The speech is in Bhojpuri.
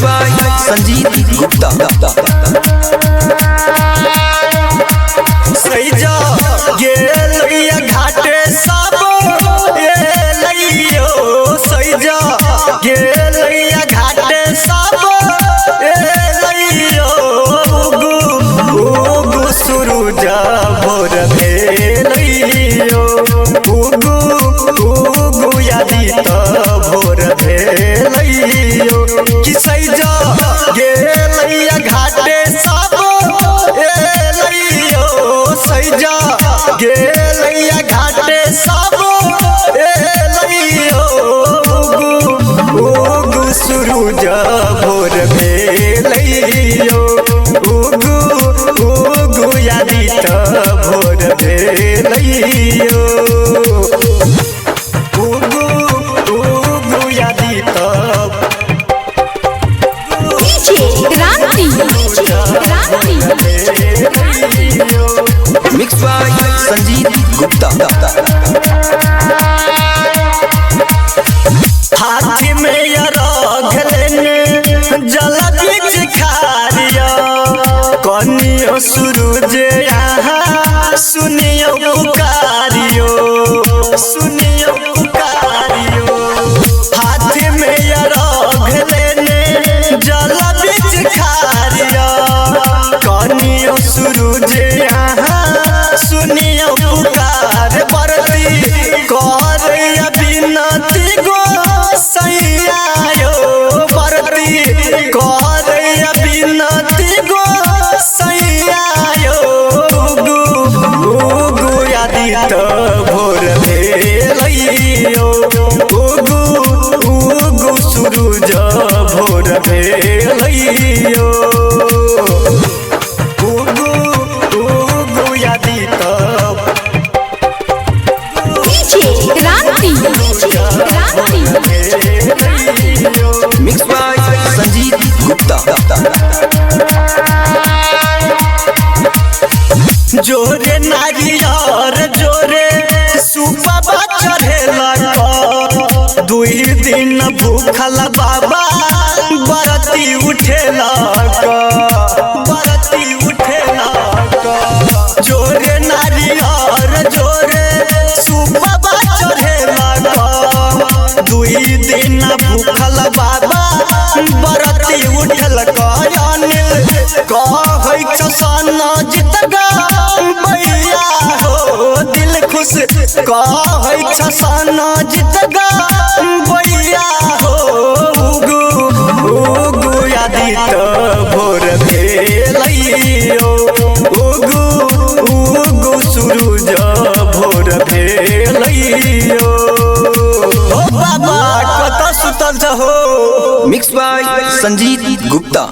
बाय संजीत गुप्ता। सैजा गेलैया घाटे सब एलैयो, सैजा गेलैया घाटे सब एलैयो। उगु सूरज भोर भेलैयो, उगु यादित भोर भेलैयो। कि सैजा गेलैया घाटे सब एलैयो, सैजा गेलैया घाटे सब एलैयो। उगु सूरज भोर भेलैयो, उगु यादित भोर भेलैयो। उगु यादित मिक्स बाय संजीत गुप्ता। हाथी में रख लेने जल बीच खारिया, कनियो सूरज यहाँ सुनियो पुकारियो, सुनियो पुकारियो। हाथी में रख लेने जल बीच खारिया, कनियो सूरज यहाँ सुनियो पुकार। बरती करैया बिनती गो सैयायो, बरती करैया बिनती गो सैयायो। उगु यादित भोर भेलैयो, उगु सूरज भोर भेलैयो। उगु यादित मिक्स बाय संजीत गुप्ता। जोरे नारियर जोरे सुपबा चढ़ेलक, 2 दिन भूखल बाबा बरती उठेलक, बरती उठेलक। जोरे नारियर जोरे सुपबा चढ़ेलक, 2 दिन भूखल बाबा बरती उठेलक। अनिल कहै छ सना जित गैया हो, दिल खुश कहै छ सना जित गैया हो। उगु यादित भोर भेलैयो, उगु सूरज भोर भेलैयो। ओ बाबा कत सुतल छ हो। Mix by Sanjeet Gupta.